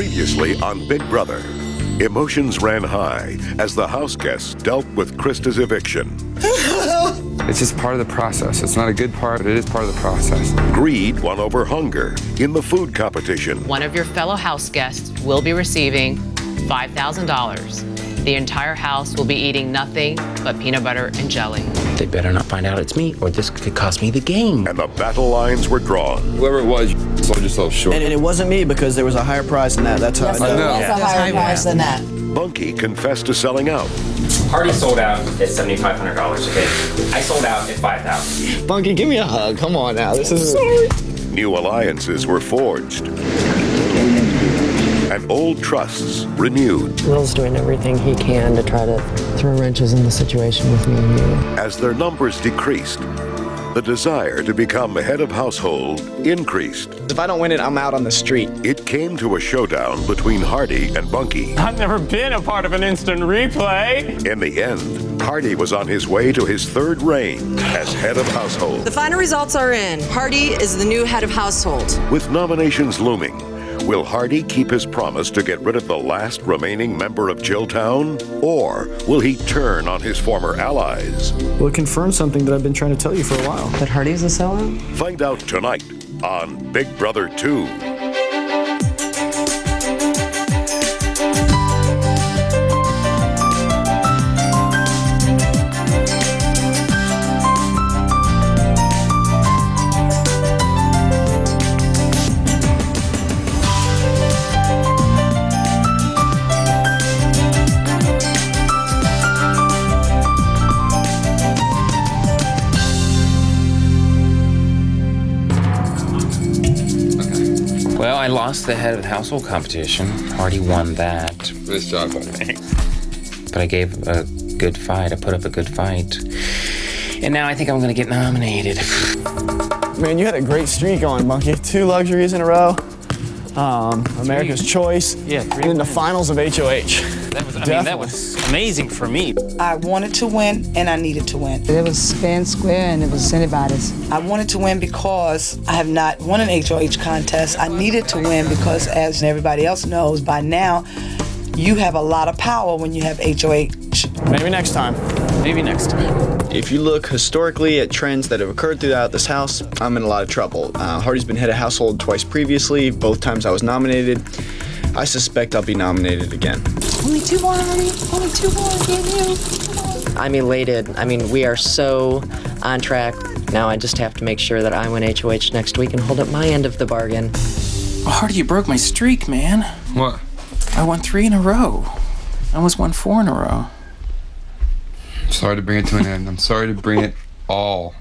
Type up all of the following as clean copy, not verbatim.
Previously on Big Brother, emotions ran high as the house guests dealt with Krista's eviction. It's just part of the process. It's not a good part, but it is part of the process. Greed won over hunger in the food competition. One of your fellow house guests will be receiving $5,000. The entire house will be eating nothing but peanut butter and jelly. They better not find out it's me, or this could cost me the game. And the battle lines were drawn. Whoever it was, you sold yourself short. And it wasn't me because there was a higher price than that. That's how I know. There was a higher price than that. Bunky confessed to selling out. Hardy sold out at $7,500, okay? I sold out at $5,000. Bunky, give me a hug. Come on now. This is sorry. New alliances were forged. And old trusts renewed. Will's doing everything he can to try to throw wrenches in the situation with me and you. As their numbers decreased, the desire to become head of household increased. If I don't win it, I'm out on the street. It came to a showdown between Hardy and Bunky. I've never been a part of an instant replay. In the end, Hardy was on his way to his third reign as head of household. The final results are in. Hardy is the new head of household. With nominations looming, will Hardy keep his promise to get rid of the last remaining member of Chilltown? Or will he turn on his former allies? Well, it confirms something that I've been trying to tell you for a while. That Hardy's a sellout? Find out tonight on Big Brother 2. Well, I lost the head of the household competition. Hardy won that. Nice job. But I gave a good fight. I put up a good fight. And now I think I'm going to get nominated. Man, you had a great streak going, Bunky. 2 luxuries in a row. America's Choice. Yeah, 3. And then the finals of HOH. That was amazing for me. I wanted to win, and I needed to win. It was fair and square, and it was anybody's. I wanted to win because I have not won an HOH contest. I needed to win because, as everybody else knows by now, you have a lot of power when you have HOH. Maybe next time. Maybe next time. If you look historically at trends that have occurred throughout this house, I'm in a lot of trouble. Hardy's been head of household twice previously. Both times I was nominated. I suspect I'll be nominated again. Only 2 more, Hardy. Only 2 more. Damn you. I'm elated. I mean, we are so on track. Now I just have to make sure that I win HOH next week and hold up my end of the bargain. Oh, Hardy, you broke my streak, man. What? I won 3 in a row. I almost won 4 in a row. Sorry to bring it to an end. I'm sorry to bring it all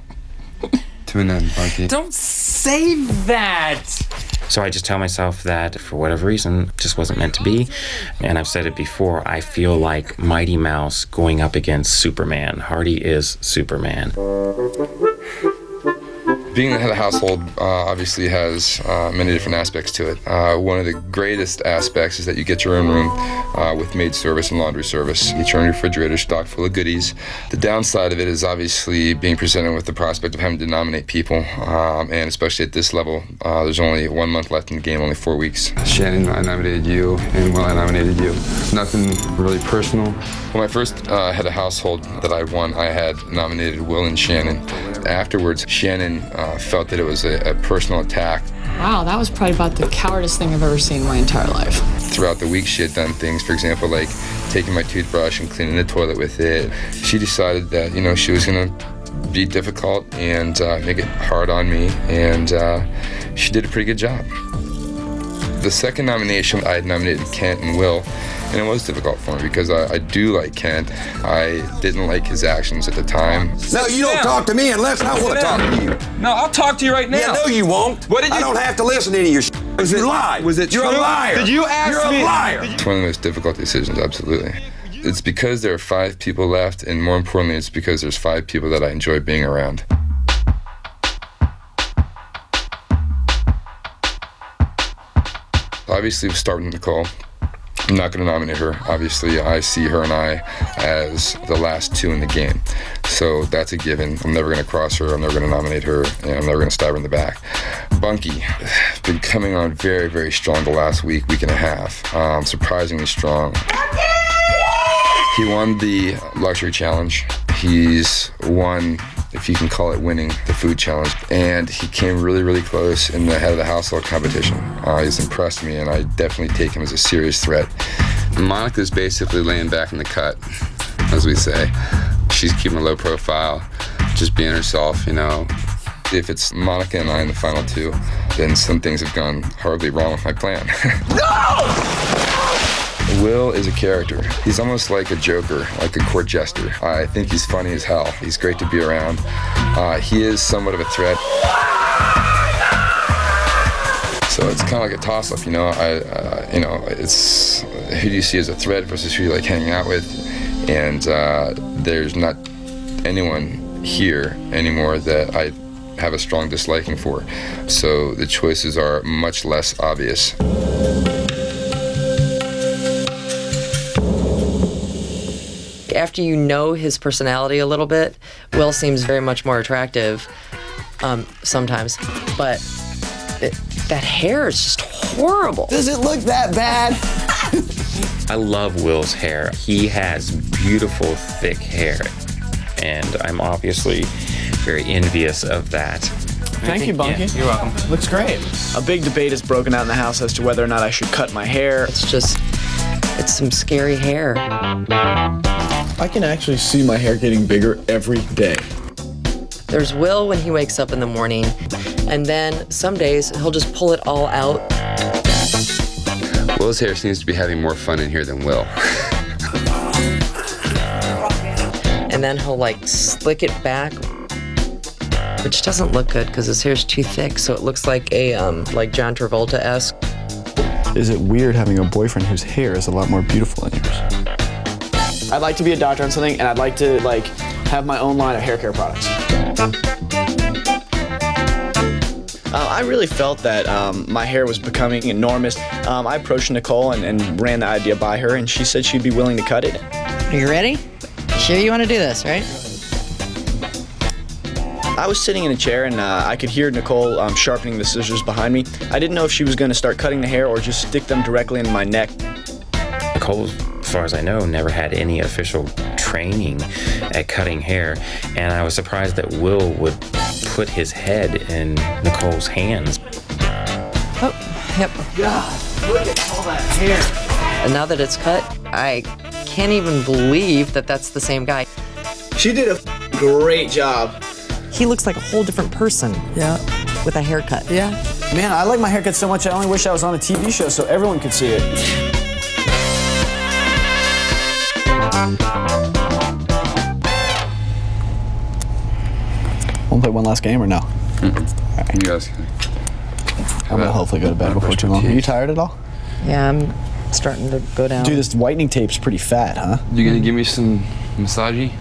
to an end, Bunky. Don't say that! So I just tell myself that, for whatever reason, it just wasn't meant to be. And I've said it before, I feel like Mighty Mouse going up against Superman. Hardy is Superman. Being the head of household obviously has many different aspects to it. One of the greatest aspects is that you get your own room with maid service and laundry service. You get your own refrigerator stocked full of goodies. The downside of it is obviously being presented with the prospect of having to nominate people, and especially at this level, there's only 1 month left in the game, only 4 weeks. Shannon, I nominated you, and Will, I nominated you. Nothing really personal. When I first had a household that I won, I had nominated Will and Shannon. Afterwards, Shannon felt that it was a personal attack. Wow, that was probably about the cowardest thing I've ever seen in my entire life. Throughout the week, she had done things, for example, like taking my toothbrush and cleaning the toilet with it. She decided that, you know, she was going to be difficult and make it hard on me, and she did a pretty good job. The second nomination, I had nominated Kent and Will, and it was difficult for me because I do like Kent. I didn't like his actions at the time. No, you don't talk to me unless I want to talk to you. No, I'll talk to you right now. Yeah, no, you won't. What did you... I don't have to listen to any of your shit. You lie. Was it You're true? a liar. Did you ask You're me? a liar. It's one of the most difficult decisions, absolutely. It's because there are 5 people left, and more importantly, it's because there's 5 people that I enjoy being around. Obviously, we'll start with Nicole. I'm not going to nominate her. Obviously, I see her and I as the last 2 in the game. So that's a given. I'm never going to cross her. I'm never going to nominate her. And I'm never going to stab her in the back. Bunky, been coming on very, very strong the last week and a half. Surprisingly strong. He won the luxury challenge. He's won, if you can call it winning, the food challenge. And he came really, really close in the head of the household competition. He's impressed me, and I definitely take him as a serious threat. Monica's basically laying back in the cut, as we say. She's keeping a low profile, just being herself, you know. If it's Monica and I in the final two, then some things have gone horribly wrong with my plan. Will is a character. He's almost like a joker, like a court jester. I think he's funny as hell. He's great to be around. He is somewhat of a threat. So it's kind of like a toss-up, you know. It's who do you see as a threat versus who you like hanging out with, and there's not anyone here anymore that I have a strong disliking for. So the choices are much less obvious. After you know his personality a little bit, Will seems very much more attractive sometimes, but that hair is just horrible. Does it look that bad? I love Will's hair. He has beautiful, thick hair, and I'm obviously very envious of that. Thank you, Bunky. Yeah, you're welcome. Looks great. A big debate has broken out in the house as to whether or not I should cut my hair. It's some scary hair. I can actually see my hair getting bigger every day. There's Will when he wakes up in the morning, and then some days he'll just pull it all out. Will's hair seems to be having more fun in here than Will. And then he'll like slick it back, which doesn't look good because his hair's too thick, so it looks like a like John Travolta-esque. Is it weird having a boyfriend whose hair is a lot more beautiful than yours? I'd like to be a doctor on something, and I'd like to have my own line of hair care products. I really felt that my hair was becoming enormous. I approached Nicole and ran the idea by her, and she said she'd be willing to cut it. Are you ready? Sure you want to do this, right? I was sitting in a chair, and I could hear Nicole sharpening the scissors behind me. I didn't know if she was going to start cutting the hair or just stick them directly into my neck. Nicole, as far as I know, never had any official training at cutting hair, and I was surprised that Will would put his head in Nicole's hands. Oh, yep. God, look at all that hair. And now that it's cut, I can't even believe that that's the same guy. She did a great job. He looks like a whole different person. Yeah. With a haircut. Yeah. Man, I like my haircut so much I only wish I was on a TV show so everyone could see it. Want to play one last game or no? Mm-hmm. All right. You guys. I'm gonna hopefully go to bed before too long. Are you tired at all? Yeah, I'm starting to go down. Dude, this whitening tape's pretty fat, huh? You gonna give me some massage?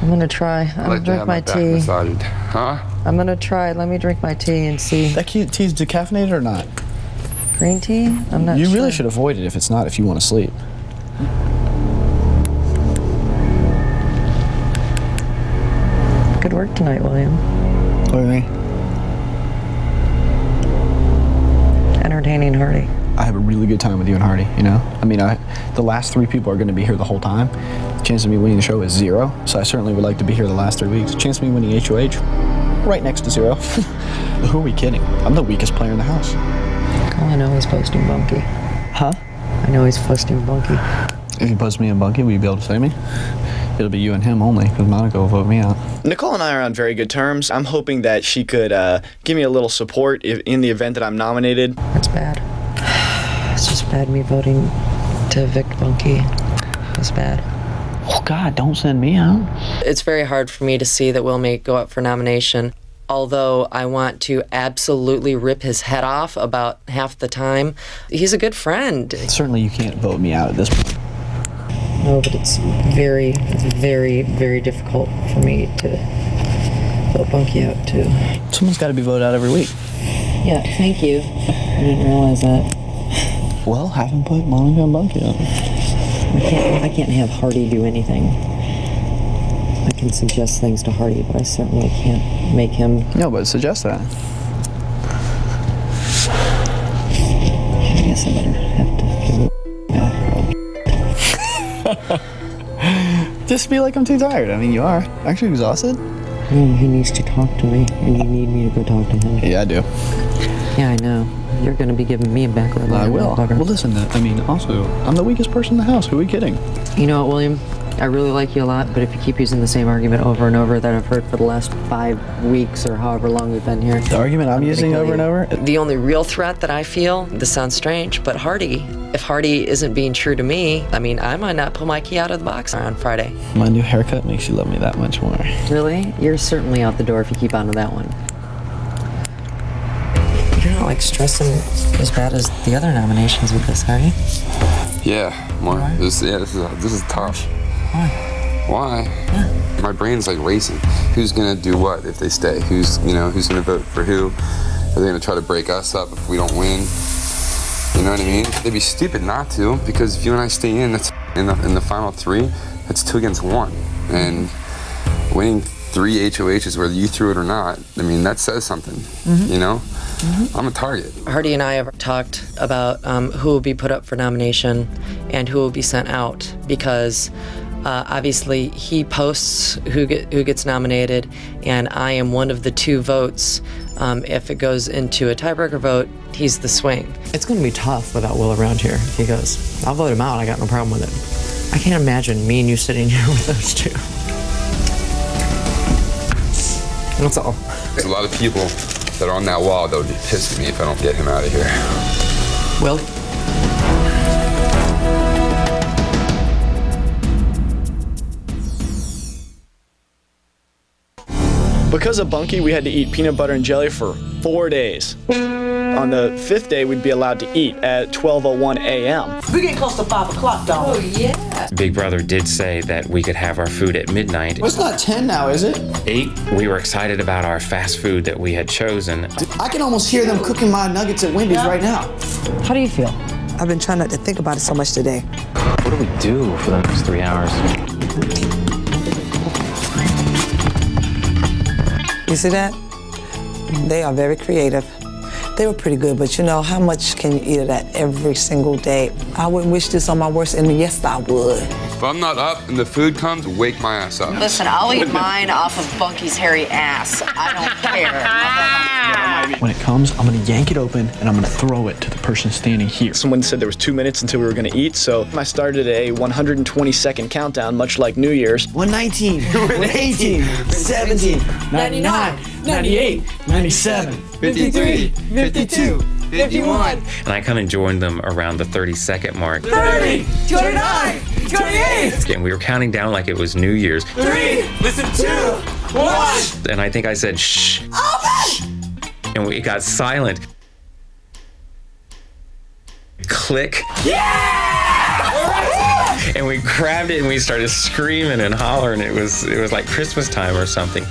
I'm gonna try. I'm gonna drink my tea. Massaged. Huh? I'm gonna try. Let me drink my tea and see. That tea's decaffeinated or not? Green tea? I'm not sure. You really should avoid it if it's not, if you want to sleep. Good work tonight, William. What do you mean? Entertaining Hardy. I have a really good time with you and Hardy, you know? I mean, the last 3 people are going to be here the whole time. The chance of me winning the show is 0, so I certainly would like to be here the last 3 weeks. The chance of me winning HOH, right next to 0. Who are we kidding? I'm the weakest player in the house. All I know is posting Bunky. Huh? I know he's posting Bunky. If you post me and Bunky, will you be able to say me? It'll be you and him only, because Monica will vote me out. Nicole and I are on very good terms. I'm hoping that she could give me a little support in the event that I'm nominated. That's bad. It's just bad me voting to evict Bunky. It's bad. Oh, God, don't send me out. It's very hard for me to see that Will may go up for nomination, although I want to absolutely rip his head off about half the time. He's a good friend. Certainly you can't vote me out at this point. No, but it's very, very difficult for me to vote Bunky out, too. Someone's got to be voted out every week. Yeah, thank you. I didn't realize that. Well, have him put Monica and Bunky out. I can't have Hardy do anything. I can suggest things to Hardy, but I certainly can't make him. No, but suggest that. I guess I better have to give back. Just be like, I'm too tired. I mean, you are. Actually exhausted? No, he needs to talk to me, and you need me to go talk to him. Yeah, I do. Yeah, I know. You're going to be giving me a back rub. I will. Well, listen, I mean, also, I'm the weakest person in the house. Who are we kidding? You know what, William? I really like you a lot, but if you keep using the same argument over and over that I've heard for the last 5 weeks or however long we've been here. The argument I'm using over and over? The only real threat that I feel, this sounds strange, but Hardy, if Hardy isn't being true to me, I mean, I might not pull my key out of the box on Friday. My new haircut makes you love me that much more. Really? You're certainly out the door if you keep on to that one. You're not like stressing as bad as the other nominations with this, are you? Yeah, more. This is tough. Why? Yeah. My brain's like racing. Who's gonna do what if they stay? Who's gonna vote for who? Are they gonna try to break us up if we don't win? You know what I mean? They'd be stupid not to, because if you and I stay in, that's in the final 3. That's 2 against 1, and winning 3 HOHs, whether you threw it or not, I mean, that says something. You know? I'm a target. Hardy and I have talked about who will be put up for nomination and who will be sent out, because obviously he posts who gets nominated, and I am one of the 2 votes. If it goes into a tiebreaker vote, he's the swing. It's going to be tough without Will around here. He goes, I'll vote him out. I got no problem with it. I can't imagine me and you sitting here with those 2. That's all. There's a lot of people that are on that wall that would be pissed at me if I don't get him out of here. Will? Because of Bunky, we had to eat peanut butter and jelly for 4 days. On the 5th day, we'd be allowed to eat at 12:01 a.m. We're getting close to 5 o'clock, though. Oh, yeah. Big Brother did say that we could have our food at midnight. Well, it's not 10 now, is it? 8. We were excited about our fast food that we had chosen. I can almost hear them cooking my nuggets at Wendy's right now. How do you feel? I've been trying not to think about it so much today. What do we do for the next 3 hours? You see that? They are very creative. They were pretty good, but you know, how much can you eat of that every single day? I wouldn't wish this on my worst enemy. Yes, I would. If I'm not up and the food comes, wake my ass up. Listen, I'll eat mine off of Bunky's hairy ass. I don't care. When it comes, I'm gonna yank it open and I'm gonna throw it to the person standing here. Someone said there was 2 minutes until we were gonna eat, so I started a 120-second countdown, much like New Year's. 119, 118, 17, 99, 98, 97, 53, 52, 51. And I kind of joined them around the 30-second mark. 30, 29, 28. And we were counting down like it was New Year's. 3, listen, 2, 1. And I think I said, shh. Open! And we got silent. Click. Yeah! And we grabbed it and we started screaming and hollering. It was like Christmas time or something.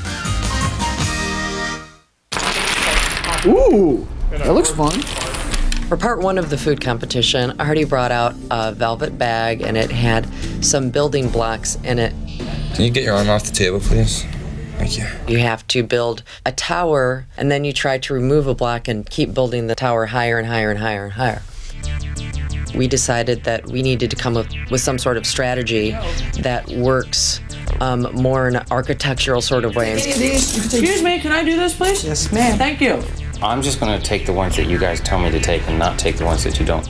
Ooh, that looks fun. For part 1 of the food competition, Hardy brought out a velvet bag, and it had some building blocks in it. Can you get your arm off the table, please? Thank you. You have to build a tower, and then you try to remove a block and keep building the tower higher and higher and higher and higher. We decided that we needed to come up with some sort of strategy that works more in an architectural sort of way. Excuse me, can I do this, please? Yes, ma'am. Thank you. I'm just going to take the ones that you guys tell me to take and not take the ones that you don't.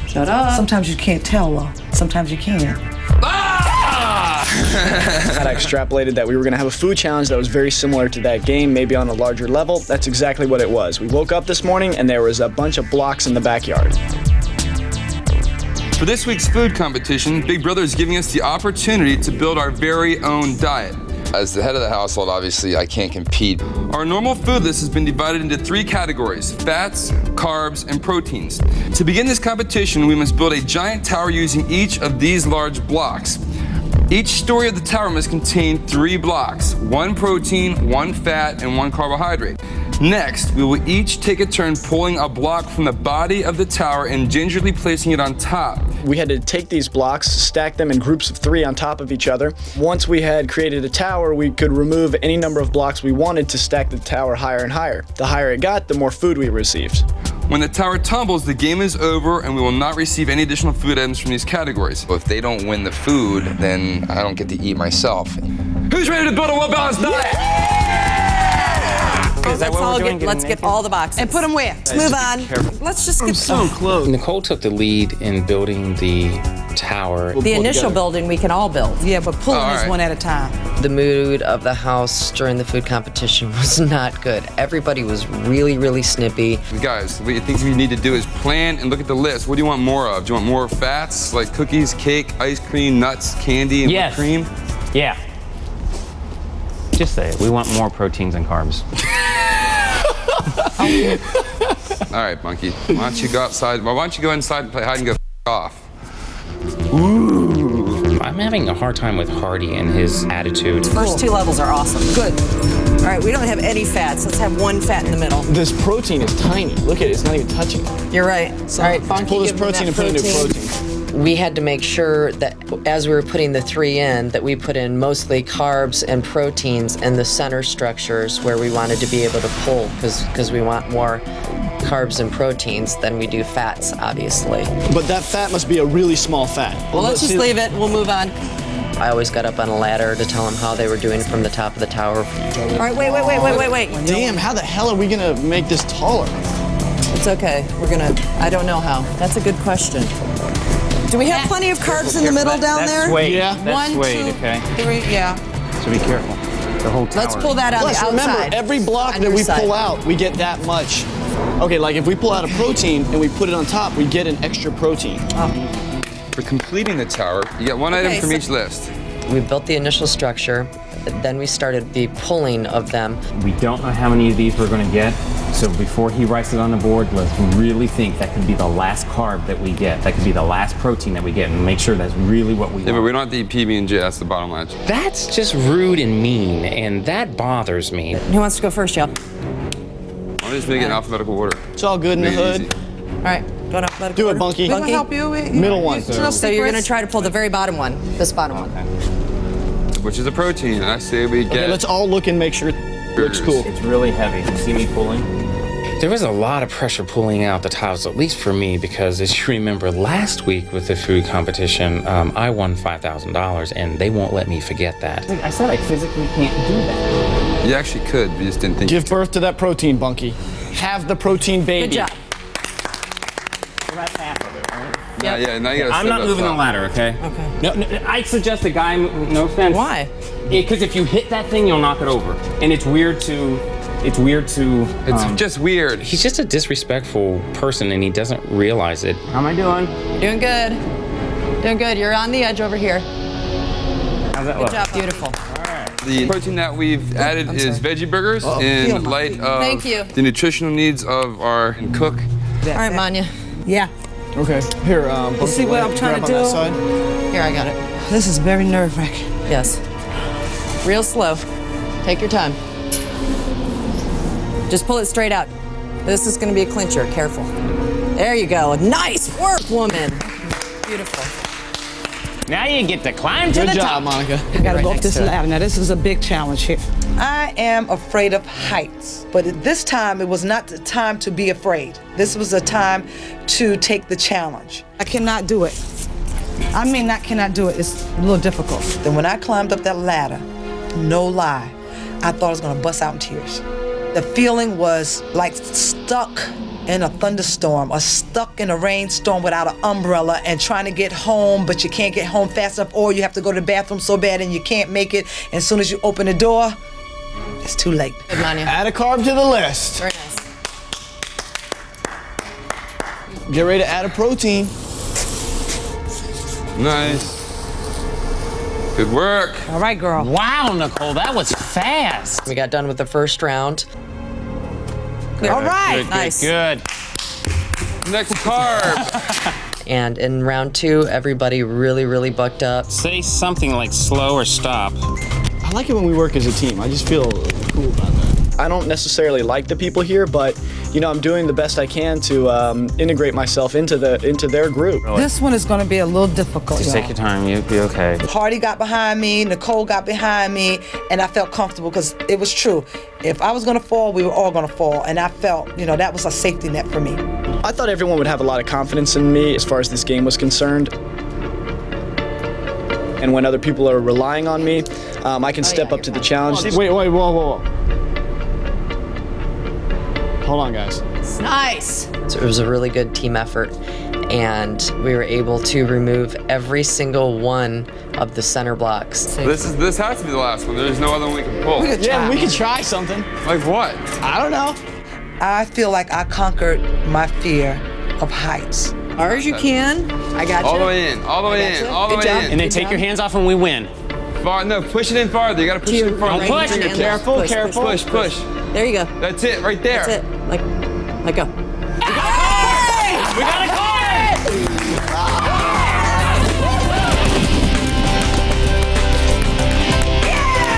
Shut up. Sometimes you can't tell, though. Sometimes you can. I extrapolated that we were going to have a food challenge that was very similar to that game, maybe on a larger level. That's exactly what it was. We woke up this morning and there was a bunch of blocks in the backyard. For this week's food competition, Big Brother is giving us the opportunity to build our very own diet. As the head of the household, obviously, I can't compete. Our normal food list has been divided into 3 categories: fats, carbs, and proteins. To begin this competition, we must build a giant tower using each of these large blocks. Each story of the tower must contain 3 blocks: 1 protein, 1 fat, and 1 carbohydrate. Next, we will each take a turn pulling a block from the body of the tower and gingerly placing it on top. We had to take these blocks, stack them in groups of 3 on top of each other. Once we had created a tower, we could remove any number of blocks we wanted to stack the tower higher and higher. The higher it got, the more food we received. When the tower tumbles, the game is over and we will not receive any additional food items from these categories. If they don't win the food, then I don't get to eat myself. Who's ready to build a well-balanced diet? Let's get all the boxes. And put them where? Let's move on. Let's just get So close. Nicole took the lead in building the tower. The initial building we can all build. Yeah, but pulling is one at a time. The mood of the house during the food competition was not good. Everybody was really, really snippy. Guys, what I think we need to do is plan and look at the list. What do you want more of? Do you want more fats, like cookies, cake, ice cream, nuts, candy, and whipped cream? Yeah. Just say it. We want more proteins and carbs. All right, Monkey. Why don't you go outside? Well, why don't you go inside and play hide and go off? Ooh. I'm having a hard time with Hardy and his attitude. First 2 levels are awesome. Good. All right, we don't have any fats. Let's have 1 fat in the middle. This protein is tiny. Look at it, it's not even touching it. You're right. So, all right, pull this protein and put a new protein. We had to make sure that as we were putting the 3 in, that we put in mostly carbs and proteins in the center structures where we wanted to be able to pull, because we want more carbs and proteins than we do fats, obviously. But that fat must be a really small fat. Well, let's just leave it. We'll move on. I always got up on a ladder to tell them how they were doing from the top of the tower. All right, wait. Damn, how the hell are we gonna make this taller? It's okay. I don't know how. That's a good question. Do we have plenty of carbs in the middle down there? Yeah. That's 1, 2, 3, yeah. So be careful. The whole tower. Let's pull that out the outside. Remember, every block that we pull out, we get that much. Okay, like if we pull out a protein and we put it on top, we get an extra protein. For completing the tower, you get 1 item from each list. We built the initial structure, then we started the pulling of them. We don't know how many of these we're going to get, so before he writes it on the board, let's really think that could be the last carb that we get. That could be the last protein that we get, and make sure that's really what we want. Yeah, but we don't have to eat PB&J, that's the bottom line. That's just rude and mean, and that bothers me. Who wants to go first, y'all? I'll just make it in alphabetical order. It's all good in the hood. Easy. All right, go in alphabetical Do order. it, Bunky. We can help you. Middle one. So you're going to try to pull the very bottom one, this bottom one. Which is a protein, and I say we get... Okay, let's all look and make sure it looks cool. It's really heavy. You see me pulling? There was a lot of pressure pulling out the tiles, at least for me, because as you remember last week with the food competition, I won $5,000, and they won't let me forget that. I said I physically can't do that. You actually could, we just didn't think... Give birth to that protein, Bunky. Have the protein baby. Good job. Well, that's half of it, right? Yeah, now you gotta I'm not moving the ladder, okay? Okay. No, I suggest the guy, no offense. Why? Because if you hit that thing, you'll knock it over. And it's weird to... It's just weird. He's just a disrespectful person, and he doesn't realize it. How am I doing? You're doing good. Doing good. You're on the edge over here. How's that Good look? job. Beautiful. The protein that we've added is veggie burgers in light of Thank you. the nutritional needs of our cook. All right, Manya. Yeah. Okay, here, You see what I'm trying to do? Here, I got it. This is very nerve-wracking. Yes. Real slow. Take your time. Just pull it straight out. This is going to be a clincher. Careful. There you go. Nice work, woman. Beautiful. Now you get to climb to Good the job, top. Monica. I gotta go up this ladder. Now, this is a big challenge here. I am afraid of heights, but at this time, it was not the time to be afraid. This was a time to take the challenge. I cannot do it. I mean, I cannot do it. It's a little difficult. Then when I climbed up that ladder, no lie, I thought I was gonna bust out in tears. The feeling was like stuck in a thunderstorm or stuck in a rainstorm without an umbrella and trying to get home, but you can't get home fast enough, or you have to go to the bathroom so bad and you can't make it. And as soon as you open the door, it's too late. Good, Manya. Add a carb to the list. Very nice. Get ready to add a protein. Nice. Good work. All right, girl. Wow, Nicole, that was fast. We got done with the first round. All right. Good, Nice. Good. Next carb. And in round 2, everybody really, really bucked up. Say something like slow or stop. I like it when we work as a team. I just feel cool about that. I don't necessarily like the people here, but you know, I'm doing the best I can to integrate myself into their group. This one is going to be a little difficult. Just take your time. You'll be okay. Hardy got behind me, Nicole got behind me, and I felt comfortable because it was true. If I was going to fall, we were all going to fall, and I felt, you know, that was a safety net for me. I thought everyone would have a lot of confidence in me as far as this game was concerned. And when other people are relying on me, I can step up to the challenge. Wait, whoa. Hold on, guys. Nice. So it was a really good team effort, and we were able to remove every single one of the center blocks. This has to be the last one. There's no other one we can pull. We could try something. Like what? I don't know. I feel like I conquered my fear of heights. Far as you can. I got you. All the way in. All the way in. All the way in. And then take your hands off when we win. No, push it in farther. You gotta push it in farther. Don't push. Careful, careful. Push. There you go. That's it, right there. That's it. Let go. We got a card!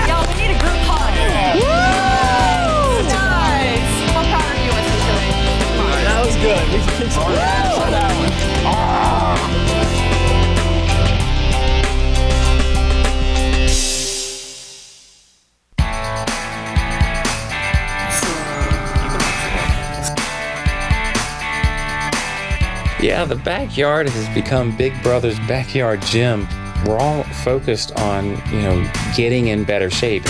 Yo, we need a group hug. Woo! Nice. How proud are you, essentially? That was good. We can kick some ass on that one. Yeah, the backyard has become Big Brother's backyard gym. We're all focused on, you know, getting in better shape.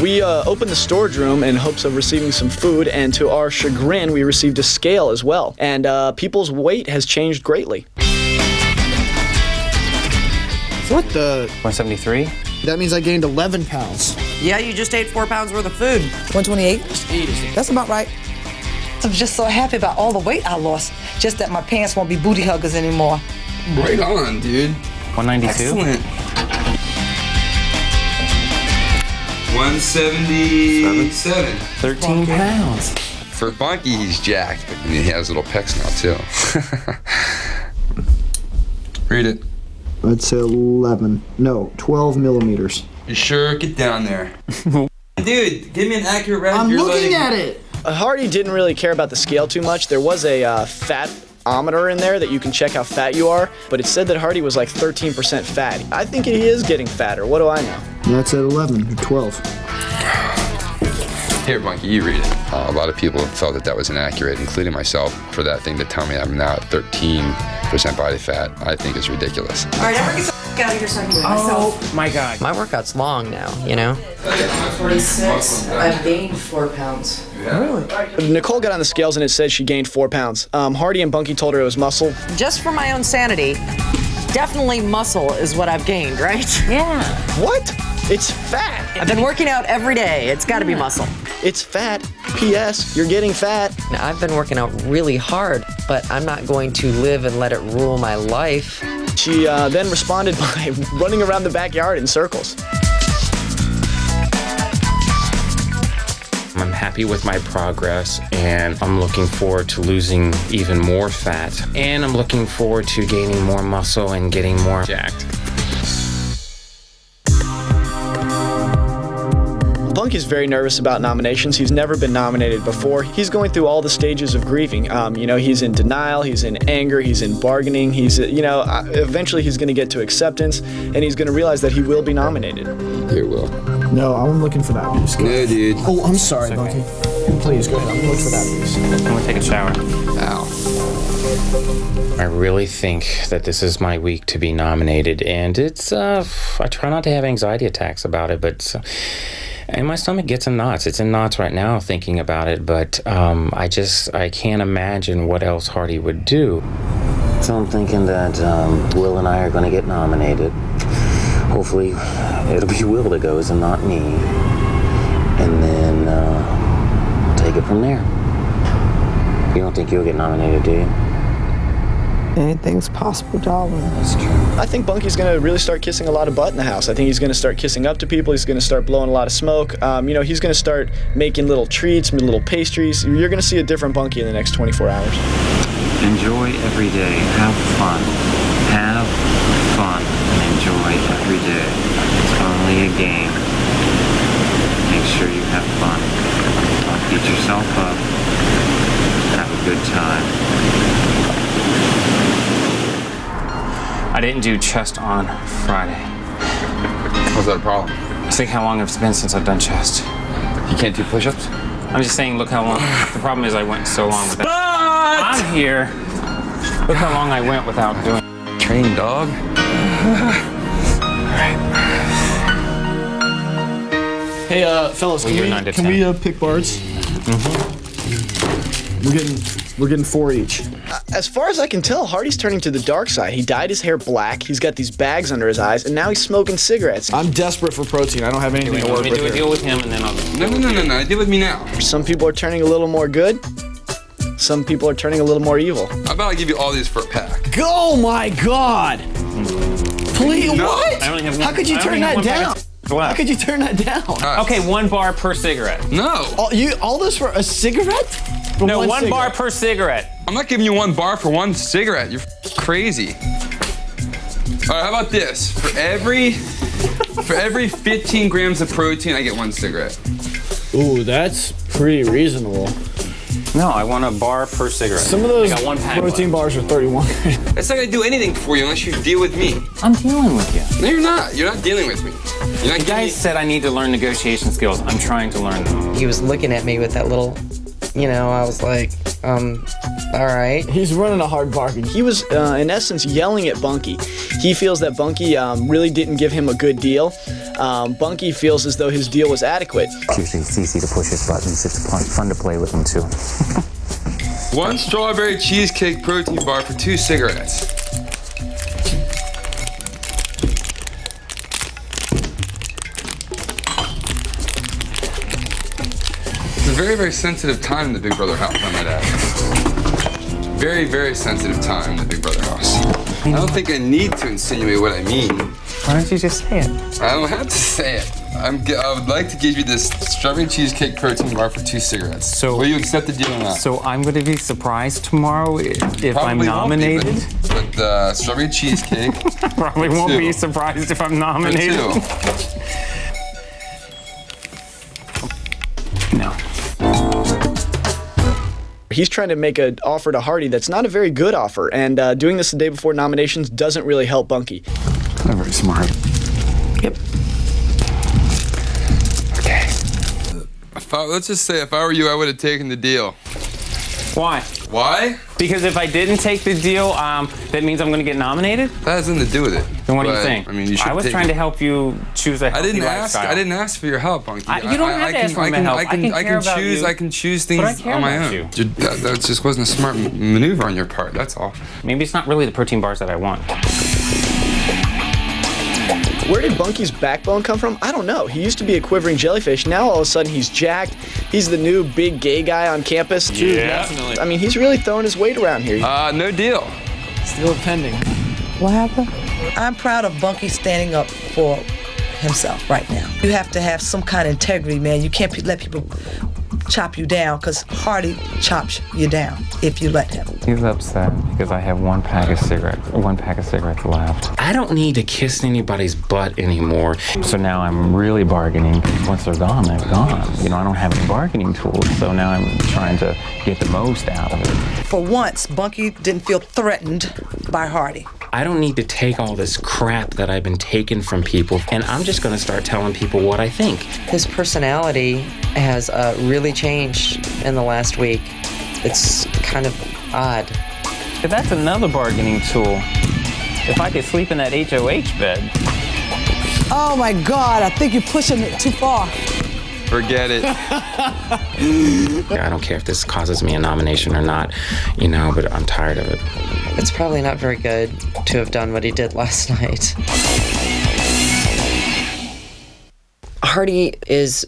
We opened the storage room in hopes of receiving some food, and to our chagrin, we received a scale as well. And people's weight has changed greatly. What the? 173? That means I gained 11 pounds. Yeah, you just ate 4 pounds worth of food. 128? That's about right. I'm just so happy about all the weight I lost. Just that my pants won't be booty huggers anymore. Right on, dude. 192? Excellent. 177. 13 pounds. For Bunky, he's jacked, but he has little pecs now, too. Read it. I'd say 12 millimeters. You sure? Get down there. Dude, give me an accurate read. I'm looking at it. Hardy didn't really care about the scale too much. There was a fat-ometer in there that you can check how fat you are, but it said that Hardy was like 13% fat. I think he is getting fatter. What do I know? That's at 11 or 12. Here, Bunky, you read it. A lot of people felt that was inaccurate, including myself, for that thing to tell me I'm now at 13% body fat. I think is ridiculous. All right, everybody get the out of here so I can do it myself. Oh, my God. My workout's long now, you know? 46. I've gained 4 pounds. Really? Nicole got on the scales and it said she gained 4 pounds. Hardy and Bunky told her it was muscle. Just for my own sanity, definitely muscle is what I've gained, right? Yeah. What? It's fat. I've been working out every day. It's got to be muscle. It's fat. P.S. You're getting fat. Now, I've been working out really hard, but I'm not going to live and let it rule my life. She then responded by running around the backyard in circles. I'm happy with my progress, and I'm looking forward to losing even more fat, and I'm looking forward to gaining more muscle and getting more jacked. Bunky's very nervous about nominations. He's never been nominated before. He's going through all the stages of grieving. You know, he's in denial, he's in anger, he's in bargaining. He's, you know, eventually he's going to get to acceptance, and he's going to realize that he will be nominated. Here, Will. No, I'm looking for that piece. No, dude. Oh, I'm sorry, Bunky. Please, go ahead. I'm looking for that piece. I'm going to take a shower. Ow. I really think that this is my week to be nominated, and it's, I try not to have anxiety attacks about it, but... And my stomach gets in knots. It's in knots right now thinking about it, but I can't imagine what else Hardy would do. So I'm thinking that Will and I are going to get nominated. Hopefully it'll be Will that goes and not me. And then take it from there. You don't think you'll get nominated, do you? Anything's possible, darling. That's true. I think Bunky's going to really start kissing a lot of butt in the house. I think he's going to start kissing up to people. He's going to start blowing a lot of smoke. You know, he's going to start making little treats, little pastries. You're going to see a different Bunky in the next 24 hours. Enjoy every day. Have fun. Have fun and enjoy every day. It's only a game. Make sure you have fun. Beat yourself up. Have a good time. I didn't do chest on Friday. Was that a problem? Think how long it's been since I've done chest. You can't do push-ups? I'm just saying, look how long. The problem is I went so long without. I'm here. Look how long I went without doing. Train, dog. Hey, fellas, can we pick bars? We're getting 4 each. As far as I can tell, Hardy's turning to the dark side. He dyed his hair black, he's got these bags under his eyes, and now he's smoking cigarettes. I'm desperate for protein. I don't have anything to work with. Do a deal with him, and then I'll. No. Deal with me now. Some people are turning a little more good. Some people are turning a little more evil. How about I give you all these for a pack? Oh my God! Please, No. what? I only have one. How could you turn that down? How could you turn that down? Okay, 1 bar per cigarette. No. All this for a cigarette? No, one bar per cigarette. I'm not giving you 1 bar for 1 cigarette. You're crazy. All right, how about this? For every 15 grams of protein, I get 1 cigarette. Ooh, that's pretty reasonable. No, I want a bar per cigarette. Some of those I got 1 pack protein bars are 31. That's not gonna do anything for you unless you deal with me. I'm dealing with you. No, you're not. You're not dealing with me. You're not The guy said I need to learn negotiation skills. I'm trying to learn them. He was looking at me with that little, I was like, all right. He's running a hard bargain. He was, in essence, yelling at Bunky. He feels that Bunky really didn't give him a good deal. Bunky feels as though his deal was adequate. Usually it's easy to push his buttons. It's fun to play with them, too. 1 strawberry cheesecake protein bar for 2 cigarettes. It's a very, very sensitive time in the Big Brother house, I might add. Very, very sensitive time in the Big Brother house. I don't think I need to insinuate what I mean. Why don't you just say it? I don't have to say it. I would like to give you this strawberry cheesecake protein bar for 2 cigarettes. So, will you accept the deal or not? So I'm going to be surprised tomorrow if I'm nominated? But the strawberry cheesecake. Probably won't be surprised if I'm nominated. No. He's trying to make an offer to Hardy that's not a very good offer, and doing this the day before nominations doesn't really help Bunky. Not very smart. Yep. Okay. Let's just say if I were you, I would have taken the deal. Why? Why? Because if I didn't take the deal, that means I'm going to get nominated? That has nothing to do with it. Then what do you think? I mean, you should. I was trying to help you choose a healthy lifestyle. I didn't ask for your help, Bunky. You don't have to ask for my help. I can choose things on my own. That just wasn't a smart maneuver on your part. That's all. Maybe it's not really the protein bars that I want. Where did Bunky's backbone come from? I don't know. He used to be a quivering jellyfish. Now all of a sudden he's jacked. He's the new big gay guy on campus. Yeah, definitely. I mean, he's really throwing his weight around here. No deal. Still pending. What happened? I'm proud of Bunky standing up for himself right now. You have to have some kind of integrity, man. You can't let people chop you down, because Hardy chops you down if you let him. He's upset because I have 1 pack of cigarettes left. I don't need to kiss anybody's butt anymore. So now I'm really bargaining. Once they're gone, they're gone. I don't have any bargaining tools, so now I'm trying to get the most out of it. For once, Bunky didn't feel threatened by Hardy. I don't need to take all this crap that I've been taking from people, and I'm just going to start telling people what I think. His personality has really changed in the last week. It's kind of odd. That's another bargaining tool. If I could sleep in that HOH bed. Oh my God, I think you're pushing it too far. Forget it. I don't care if this causes me a nomination or not, but I'm tired of it. It's probably not very good to have done what he did last night. Hardy is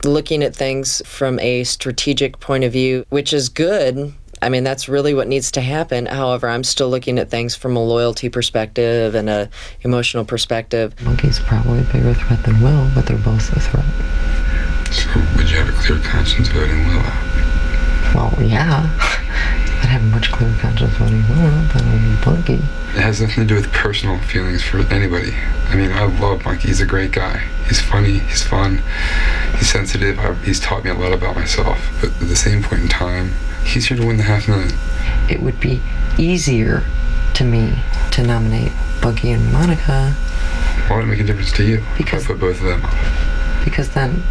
looking at things from a strategic point of view, which is good. I mean, that's really what needs to happen. However, I'm still looking at things from a loyalty perspective and a emotional perspective. Bunky's probably a bigger threat than Will, but they're both a threat. So, would you have a clear conscience voting Will out? Well, yeah. I'd have a much clear conscience voting than Bunky. It has nothing to do with personal feelings for anybody. I mean, I love Bunky. He's a great guy. He's funny, he's fun, he's sensitive. He's taught me a lot about myself. But at the same point in time, he's here to win the $500,000. It would be easier to me to nominate Bunky and Monica. Why would it make a difference to you Because if I put both of them up? Because then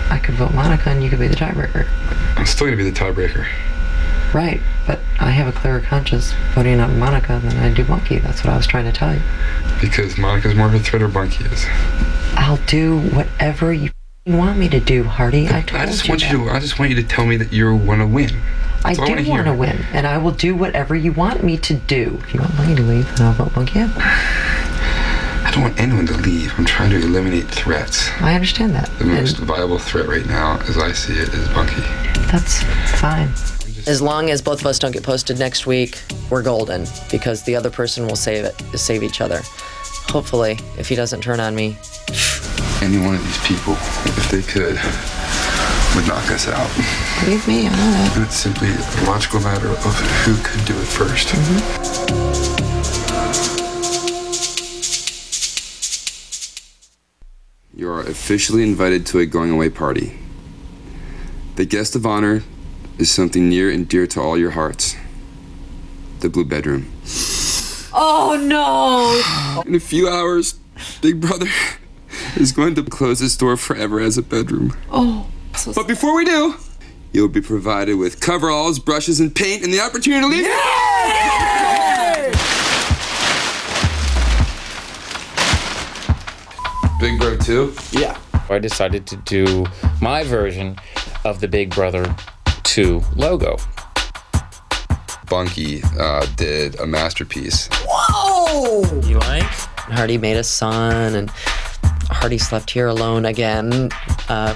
I could vote Monica and you could be the tiebreaker. I'm still going to be the tiebreaker. Right, but I have a clearer conscience voting on Monica than I do Bunky. That's what I was trying to tell you. Because Monica's more of a threat or Bunky is. I'll do whatever you want me to do, Hardy. I just want you to tell me that you want to win. I do want to win, and I will do whatever you want me to do. If you want Bunky to leave, then I'll vote Bunky out. I don't want anyone to leave. I'm trying to eliminate threats. I understand that. The most viable threat right now, as I see it, is Bunky. That's fine. As long as both of us don't get posted next week, we're golden, because the other person will save each other. Hopefully, if he doesn't turn on me. Any one of these people, if they could, would knock us out. Believe me, I know that. And it's simply a logical matter of who could do it first. You are officially invited to a going-away party. The guest of honor is something near and dear to all your hearts. The Blue Bedroom. Oh no! In a few hours, Big Brother is going to close his door forever as a bedroom. Oh. But before we do, you'll be provided with coveralls, brushes, and paint, and the opportunity to leave. Yay! Big Bro 2? Yeah. I decided to do my version of the Big Brother 2 logo. Bunky did a masterpiece. Whoa! You like? Hardy made a sun, and Hardy slept here alone again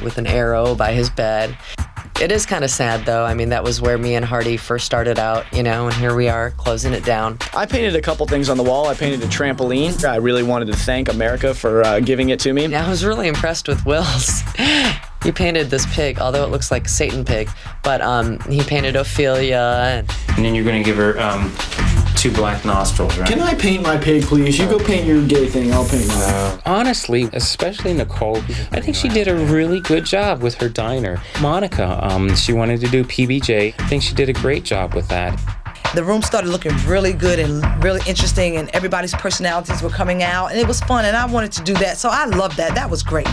with an arrow by his bed. It is kind of sad, though. I mean, that was where me and Hardy first started out, you know, and here we are closing it down. I painted a couple things on the wall. I painted a trampoline. I really wanted to thank America for giving it to me. Yeah, I was really impressed with Will's. He painted this pig, although it looks like Satan pig, but he painted Ophelia. And then you're going to give her 2 black nostrils, right? Can I paint my pig, please? You go paint your gay thing, I'll paint mine. Honestly, especially Nicole, I think she did a really good job with her diner. Monica, she wanted to do PBJ. I think she did a great job with that. The room started looking really good and really interesting, and everybody's personalities were coming out, and it was fun, and I wanted to do that, so I loved that. That was great.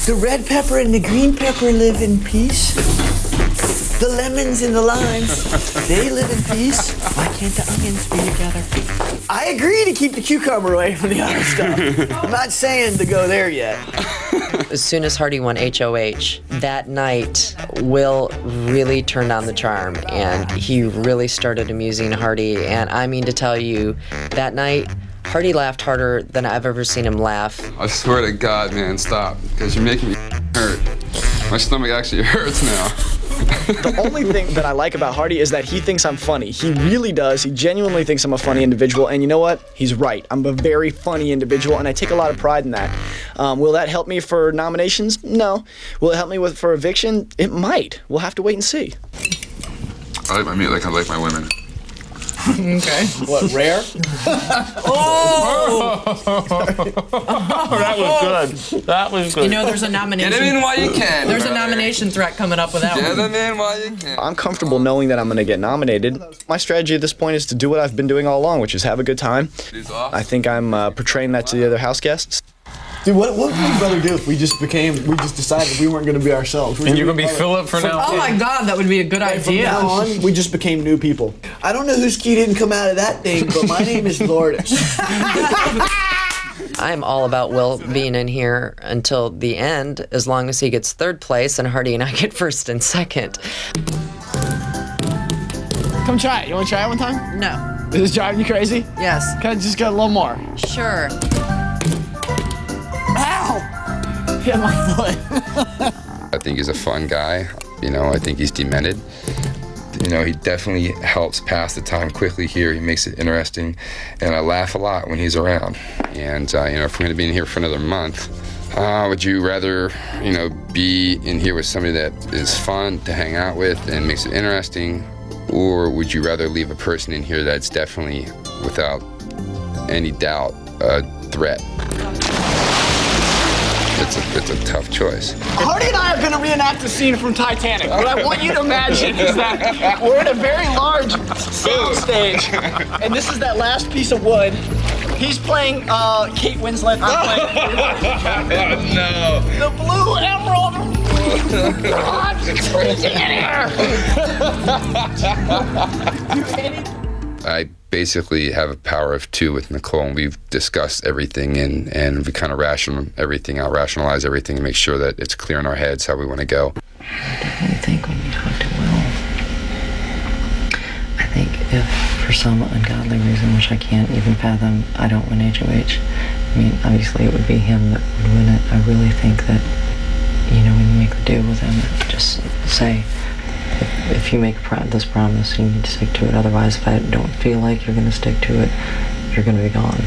The red pepper and the green pepper live in peace. The lemons and the limes, they live in peace. Why can't the onions be together? I agree to keep the cucumber away from the other stuff. I'm not saying to go there yet. As soon as Hardy won HOH, that night, Will really turned on the charm, and he really started amusing Hardy. And I mean to tell you, that night, Hardy laughed harder than I've ever seen him laugh. I swear to God, man, stop, because you're making me hurt. My stomach actually hurts now. The only thing that I like about Hardy is that he thinks I'm funny. He really does. He genuinely thinks I'm a funny individual, and you know what? He's right. I'm a very funny individual, and I take a lot of pride in that. Will that help me for nominations? No. Will it help me for eviction? It might. We'll have to wait and see. I like my meat like I like my women. Okay. What, rare? Oh! That was good. That was good. You know, there's a nomination. Get him in while you can. There's a nomination threat coming up with that one. Get him in while you can. I'm comfortable knowing that I'm going to get nominated. My strategy at this point is to do what I've been doing all along, which is have a good time. I think I'm portraying that to the other house guests. Dude, what would my brother do if we just decided we weren't going to be ourselves? And you're going to be Philip from now on? Oh my God, that would be a good idea. From now on, we just became new people. I don't know whose key didn't come out of that thing, but my name is Lourdes. I'm all about Will being in here until the end, as long as he gets 3rd place and Hardy and I get 1st and 2nd. Come try it. You want to try it one time? No. Is this driving you crazy? Yes. Can I just get a little more? Sure. Ow! Hit my foot. I think he's a fun guy. You know, I think he's demented. You know, he definitely helps pass the time quickly here. He makes it interesting, and I laugh a lot when he's around. And, you know, if we're going to be in here for another month, Would you rather, be in here with somebody that is fun to hang out with and makes it interesting, or would you rather leave a person in here that's definitely, without any doubt, a threat? It's a tough choice. Hardy and I are going to reenact the scene from Titanic. What I want you to imagine is that we're in a very large sound stage, and this is that last piece of wood. He's playing Kate Winslet. I'm playing No. the Blue Emerald. God, it's crazy in here. I basically have a power of 2 with Nicole, and we've discussed everything and we kind of rationalize everything and make sure that it's clear in our heads how we want to go. I definitely think when you talk to Will, I think if for some ungodly reason, which I can't even fathom, I don't win HOH, I mean, obviously it would be him that would win it. I really think that, when you make the deal with him, just say, if you make this promise, you need to stick to it. Otherwise, if I don't feel like you're going to stick to it, you're going to be gone.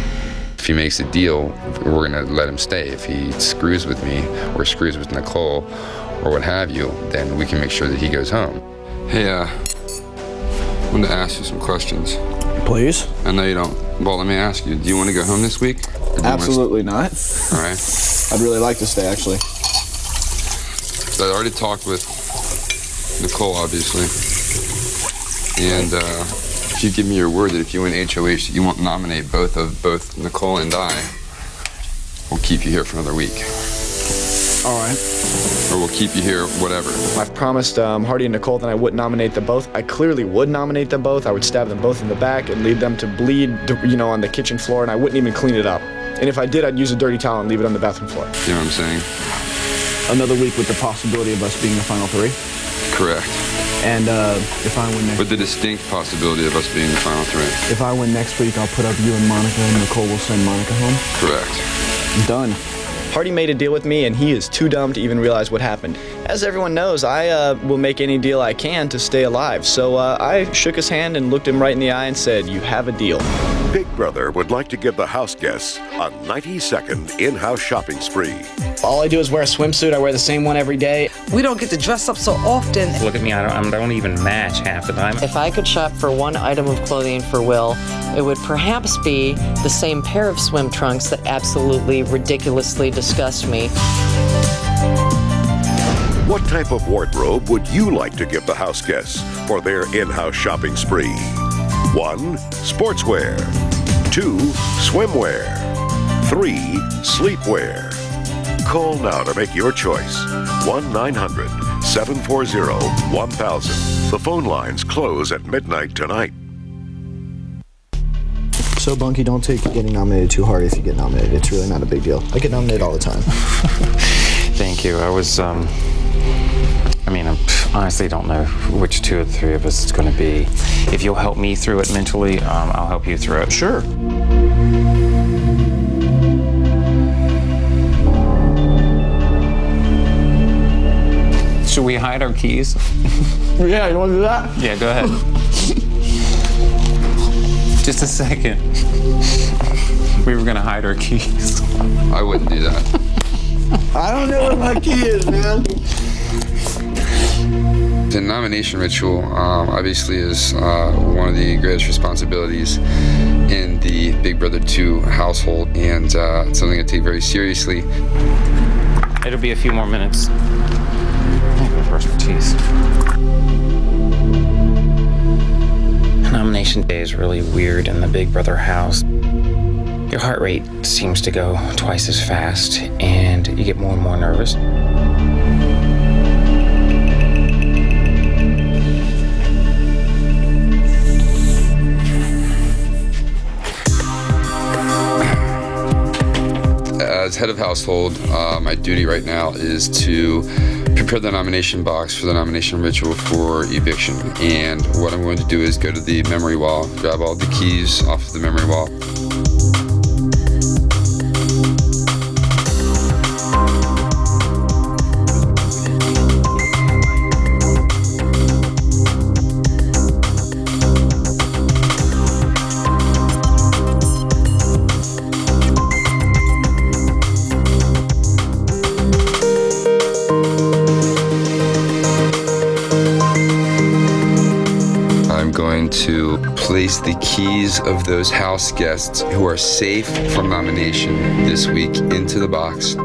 If he makes a deal, we're going to let him stay. If he screws with me or screws with Nicole or what have you, then we can make sure that he goes home. Hey, I wanted to ask you some questions. Please? I know you don't. Well, let me ask you, do you want to go home this week? Absolutely not. All right. I'd really like to stay, actually. I already talked with Nicole, obviously, and if you give me your word that if you win HOH, you won't nominate both Nicole and I, we'll keep you here for another week. All right. Or we'll keep you here, whatever. I've promised Hardy and Nicole that I wouldn't nominate them both. I clearly would nominate them both. I would stab them both in the back and leave them to bleed, on the kitchen floor, and I wouldn't even clean it up. And if I did, I'd use a dirty towel and leave it on the bathroom floor. You know what I'm saying? Another week with the possibility of us being the final 3? Correct. And if I win next with the distinct possibility of us being the final 3. If I win next week, I'll put up you and Monica, and Nicole will send Monica home? Correct. Done. Hardy made a deal with me, and he is too dumb to even realize what happened. As everyone knows, I will make any deal I can to stay alive. So I shook his hand and looked him right in the eye and said, "You have a deal." Big Brother would like to give the house guests a 90-second in-house shopping spree. All I do is wear a swimsuit. I wear the same one every day. We don't get to dress up so often. Look at me, I don't even match half the time. If I could shop for one item of clothing for Will, it would perhaps be the same pair of swim trunks that absolutely ridiculously disgust me. What type of wardrobe would you like to give the house guests for their in-house shopping spree? 1. Sportswear. 2. Swimwear. 3. Sleepwear. Call now to make your choice. 1-900-740-1000. The phone lines close at midnight tonight. So, Bunky, don't take getting nominated too hard if you get nominated. It's really not a big deal. I get nominated all the time. Thank you. I was, I honestly don't know which 2 of the 3 of us it's going to be. If you'll help me through it mentally, I'll help you through it. Sure. Should we hide our keys? Yeah, you want to do that? Yeah, go ahead. Just a second. We were going to hide our keys. I wouldn't do that. I don't know where my key is, man. The nomination ritual obviously is one of the greatest responsibilities in the Big Brother 2 household, and it's something I take very seriously. It'll be a few more minutes. I'm gonna brush my teeth. Nomination day is really weird in the Big Brother house. Your heart rate seems to go twice as fast, and you get more and more nervous. As head of household, my duty right now is to prepare the nomination box for the nomination ritual for eviction. And what I'm going to do is go to the memory wall, grab all the keys off the memory wall. to place the keys of those house guests who are safe from nomination this week into the box.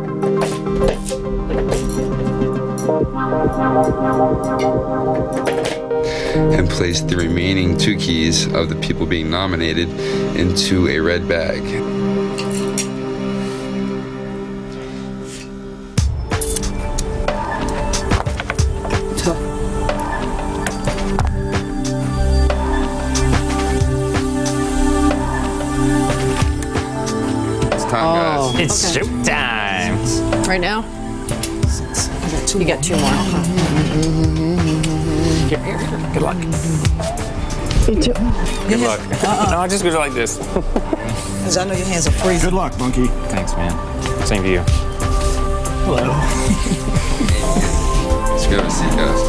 And place the remaining 2 keys of the people being nominated into a red bag. It's time, guys. It's showtime. Right now? You got 2 more. Here. Good luck. Me too. Good luck. No, just go like this. Because I know your hands are freezing. Good luck, Monkey. Thanks, man. Same to you. Hello. Let's go to see you guys.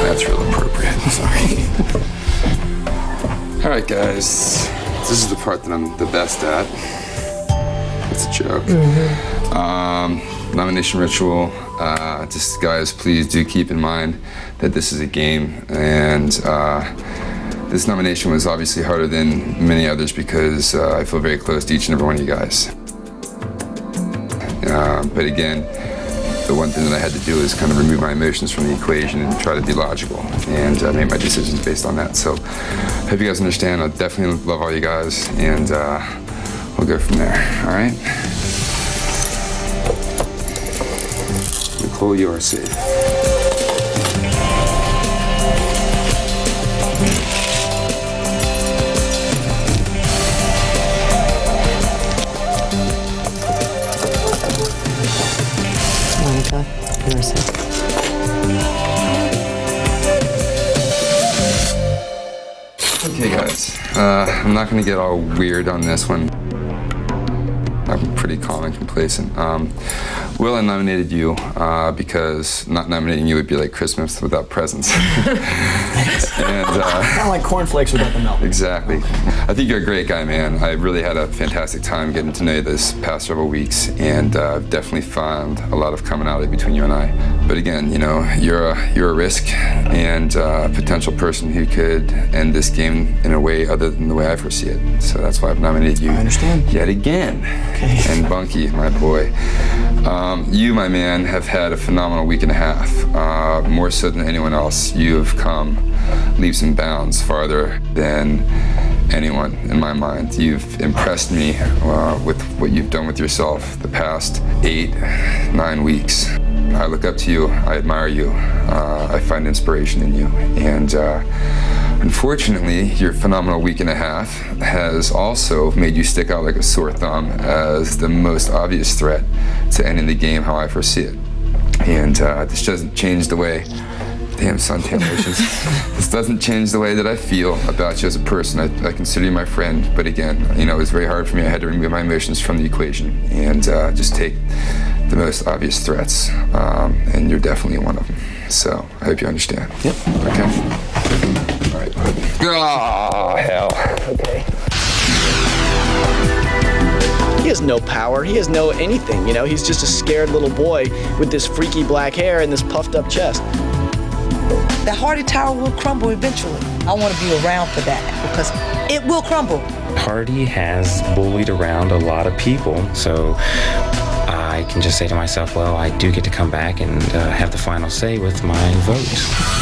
That's real appropriate. Sorry. All right, guys. This is the part that I'm the best at. It's a joke. Nomination ritual. Just guys, please do keep in mind that this is a game, and this nomination was obviously harder than many others because I feel very close to each and every one of you guys. But again, the one thing that I had to do is kind of remove my emotions from the equation and try to be logical and make my decisions based on that. So I hope you guys understand. I definitely love all you guys, and we'll go from there, all right? Nicole, you are safe. Monica, you're safe. Okay, guys, I'm not going to get all weird on this one. I'm pretty calm and complacent. Will, I nominated you because not nominating you would be like Christmas without presents. And, kind of like cornflakes without the milk. Exactly. I think you're a great guy, man. I really had a fantastic time getting to know you this past several weeks, and I've definitely found a lot of commonality between you and I. But again, you know, you're a risk and a potential person who could end this game in a way other than the way I foresee it. So that's why I've nominated you. I understand. Yet again. Okay. And Bunky, my boy. You, my man, have had a phenomenal week and a half. More so than anyone else, you have come leaps and bounds farther than anyone in my mind. You've impressed me with what you've done with yourself the past 8-9 weeks. I look up to you, I admire you, I find inspiration in you, and unfortunately, your phenomenal week and a half has also made you stick out like a sore thumb as the most obvious threat to ending the game how I foresee it. And this doesn't change the way, damn suntan lotions, this doesn't change the way that I feel about you as a person. I consider you my friend, but again, you know, it was very hard for me. I had to remove my emotions from the equation and just take the most obvious threats, and you're definitely one of them. So I hope you understand. Yep. Okay. All right. Oh, hell. Okay. He has no power. He has no anything, you know? He's just a scared little boy with this freaky black hair and this puffed up chest. The Hardy Tower will crumble eventually. I want to be around for that because it will crumble. Hardy has bullied around a lot of people, so I can just say to myself, well, I do get to come back and have the final say with my vote.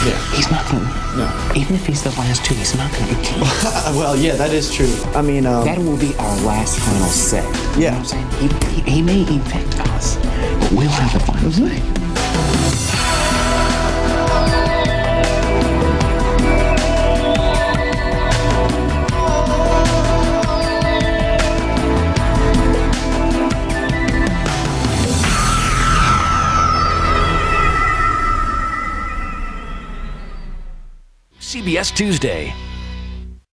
Yeah. He's not going to. No. Even if he's the last 2, he's not going to be king. Well, yeah, that is true. I mean, that will be our last final say. Yeah. You know what I'm saying? He may evict us, but we'll have the final say. CBS Tuesday.